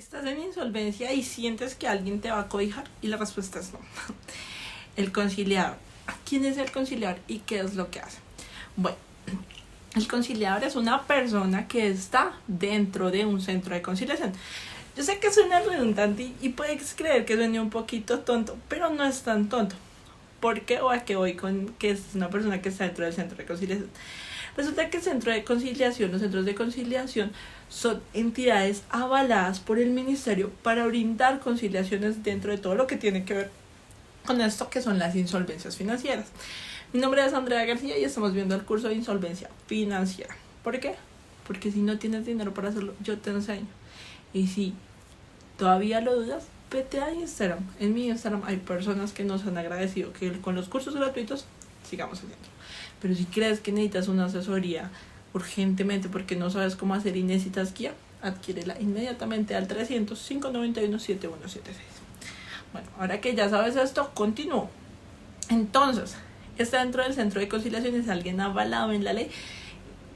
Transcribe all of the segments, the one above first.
Estás en insolvencia y sientes que alguien te va a cobijar y la respuesta es no. El conciliador. ¿Quién es el conciliador y qué es lo que hace? Bueno, el conciliador es una persona que está dentro de un centro de conciliación. Yo sé que suena redundante y puedes creer que suene un poquito tonto, pero no es tan tonto. ¿Por qué? O a qué voy con que es una persona que está dentro del centro de conciliación. Resulta que el centro de conciliación, los centros de conciliación son entidades avaladas por el ministerio para brindar conciliaciones dentro de todo lo que tiene que ver con esto que son las insolvencias financieras. Mi nombre es Andrea García y estamos viendo el curso de insolvencia financiera. ¿Por qué? Porque si no tienes dinero para hacerlo, yo te enseño. Y si todavía lo dudas, vete a Instagram. En mi Instagram hay personas que nos han agradecido que con los cursos gratuitos sigamos haciendo. Pero si crees que necesitas una asesoría urgentemente porque no sabes cómo hacer y necesitas guía, adquiérela inmediatamente al 300-591-7176. Bueno, ahora que ya sabes esto, continúo. Entonces, está dentro del centro de conciliación, es alguien avalado en la ley,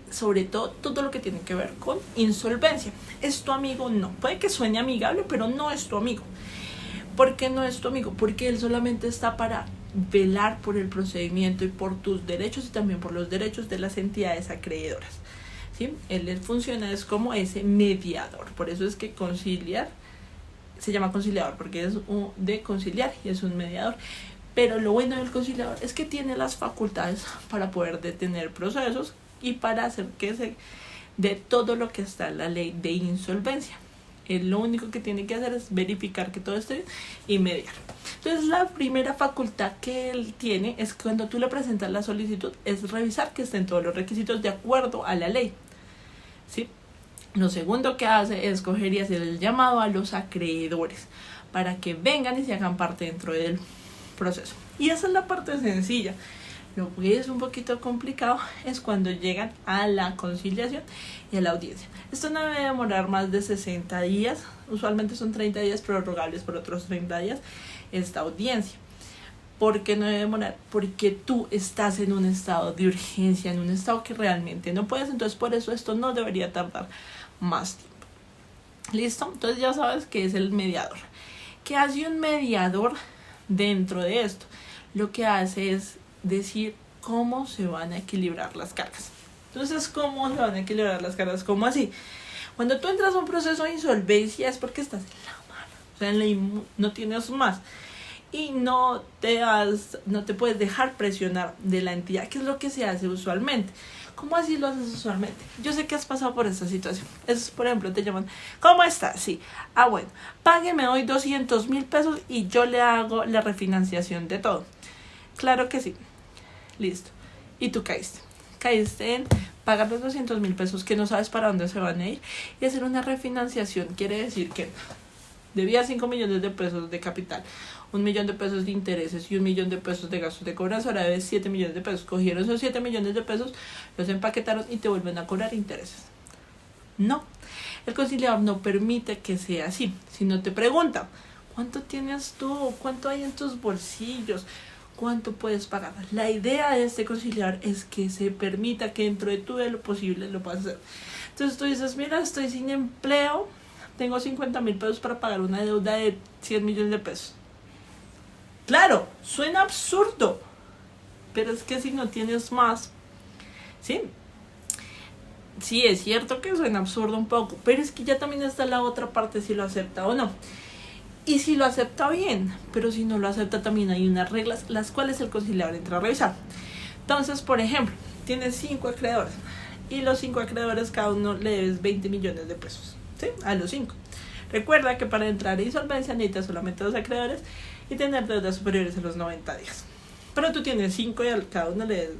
sobre todo lo que tiene que ver con insolvencia. ¿Es tu amigo? No. Puede que suene amigable, pero no es tu amigo. ¿Por qué no es tu amigo? Porque él solamente está para velar por el procedimiento y por tus derechos y también por los derechos de las entidades acreedoras. ¿Sí? Él funciona es como ese mediador. Por eso es que conciliar se llama conciliador, porque es de conciliar y es un mediador. Pero lo bueno del conciliador es que tiene las facultades para poder detener procesos y para hacer que se dé todo lo que está en la ley de insolvencia. Él lo único que tiene que hacer es verificar que todo esté bien y mediar. Entonces la primera facultad que él tiene es que cuando tú le presentas la solicitud es revisar que estén todos los requisitos de acuerdo a la ley. ¿Sí? Lo segundo que hace es coger y hacer el llamado a los acreedores para que vengan y se hagan parte dentro del proceso. Y esa es la parte sencilla. Lo que es un poquito complicado es cuando llegan a la conciliación y a la audiencia. Esto no debe demorar más de 60 días, usualmente son 30 días prorrogables por otros 30 días esta audiencia. ¿Por qué no debe demorar? Porque tú estás en un estado de urgencia, en un estado que realmente no puedes, entonces por eso esto no debería tardar más tiempo. ¿Listo? Entonces ya sabes que es el mediador. ¿Qué hace un mediador dentro de esto? Lo que hace es decir cómo se van a equilibrar las cargas. Entonces, ¿cómo se van a equilibrar las cargas? ¿Cómo así? Cuando tú entras a un proceso de insolvencia es porque estás en la mano, o sea, no tienes más y no te puedes dejar presionar de la entidad, que es lo que se hace usualmente. ¿Cómo así lo haces usualmente? Yo sé que has pasado por esta situación. Es, por ejemplo, te llaman, ¿cómo estás? Sí. Bueno, págueme hoy 200,000 pesos y yo le hago la refinanciación de todo. Claro que sí. Listo. Y tú caíste en pagar los 200,000 pesos que no sabes para dónde se van a ir y hacer una refinanciación. Quiere decir que debías 5 millones de pesos de capital, 1 millón de pesos de intereses y 1 millón de pesos de gastos de cobranza. Ahora debes 7 millones de pesos. Cogieron esos 7 millones de pesos, los empaquetaron y te vuelven a cobrar intereses. No. El conciliador no permite que sea así, sino te pregunta, ¿cuánto tienes tú? ¿Cuánto hay en tus bolsillos? ¿Cuánto puedes pagar? La idea de este conciliador es que se permita que dentro de todo lo posible lo puedas hacer. Entonces tú dices, mira, estoy sin empleo, tengo 50,000 pesos para pagar una deuda de 100 millones de pesos. Claro, suena absurdo, pero es que si no tienes más, ¿sí? Sí, es cierto que suena absurdo un poco, pero es que ya también está la otra parte si lo acepta o no. Y si lo acepta bien, pero si no lo acepta también hay unas reglas las cuales el conciliador entra a revisar. Entonces, por ejemplo, tienes 5 acreedores y los 5 acreedores cada uno le debes 20 millones de pesos, ¿sí? A los 5. Recuerda que para entrar en insolvencia necesitas solamente 2 acreedores y tener deudas superiores a los 90 días. Pero tú tienes 5 y a cada uno le debes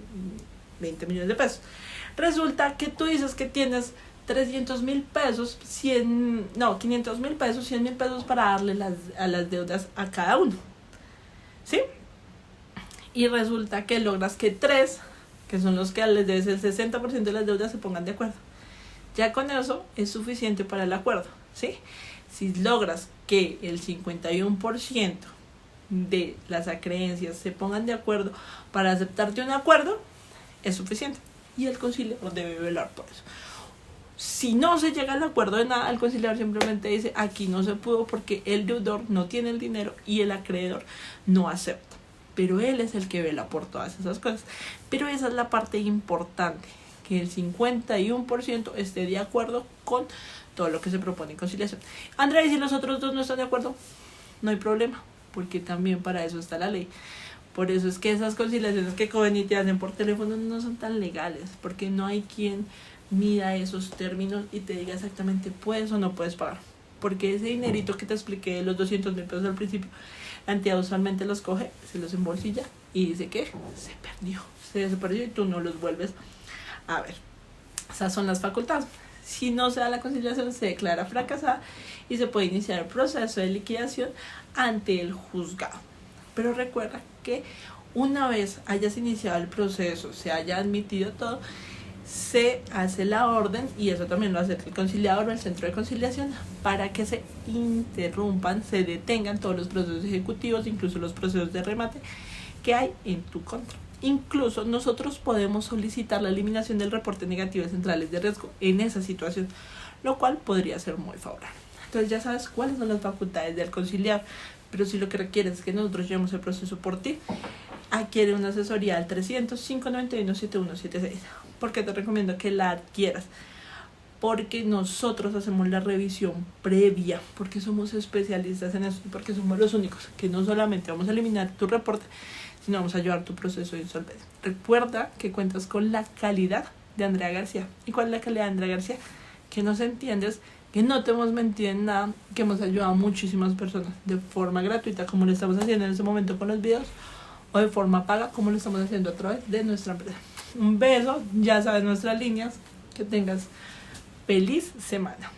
20 millones de pesos. Resulta que tú dices que tienes 300,000 pesos, 500,000 pesos, 100,000 pesos para darle a las deudas a cada uno. ¿Sí? Y resulta que logras que 3, que son los que les debes el 60% de las deudas, se pongan de acuerdo. Ya con eso es suficiente para el acuerdo. ¿Sí? Si logras que el 51% de las acreencias se pongan de acuerdo para aceptarte un acuerdo, es suficiente. Y el conciliador debe velar por eso. Si no se llega al acuerdo de nada, el conciliador simplemente dice aquí no se pudo porque el deudor no tiene el dinero y el acreedor no acepta. Pero él es el que vela por todas esas cosas. Pero esa es la parte importante, que el 51% esté de acuerdo con todo lo que se propone en conciliación. Andrea, ¿y si los otros dos no están de acuerdo? No hay problema, porque también para eso está la ley. Por eso es que esas conciliaciones que cogen y te hacen por teléfono no son tan legales, porque no hay quien mida esos términos y te diga exactamente puedes o no puedes pagar. Porque ese dinerito que te expliqué de los 200,000 pesos al principio, la entidad usualmente los coge, se los embolsilla y dice que se perdió, se desapareció y tú no los vuelves a ver. Esas son las facultades. Si no se da la conciliación, se declara fracasada y se puede iniciar el proceso de liquidación ante el juzgado. Pero recuerda que una vez hayas iniciado el proceso, se haya admitido todo, se hace la orden, y eso también lo hace el conciliador o el centro de conciliación, para que se interrumpan, se detengan todos los procesos ejecutivos, incluso los procesos de remate que hay en tu contra. Incluso nosotros podemos solicitar la eliminación del reporte negativo de centrales de riesgo en esa situación, lo cual podría ser muy favorable. Entonces ya sabes cuáles son las facultades del conciliador, pero si lo que requieres es que nosotros llevemos el proceso por ti, adquiere una asesoría al 300-591-7176. ¿Por qué te recomiendo que la adquieras? Porque nosotros hacemos la revisión previa, porque somos especialistas en eso, porque somos los únicos que no solamente vamos a eliminar tu reporte, sino vamos a ayudar tu proceso de insolvencia. Recuerda que cuentas con la calidad de Andrea García. ¿Y cuál es la calidad de Andrea García? Que nos entiendes, que no te hemos mentido en nada, que hemos ayudado a muchísimas personas de forma gratuita, como lo estamos haciendo en este momento con los videos, o de forma paga, como lo estamos haciendo a través de nuestra empresa. Un beso, ya sabes nuestras líneas, que tengas feliz semana.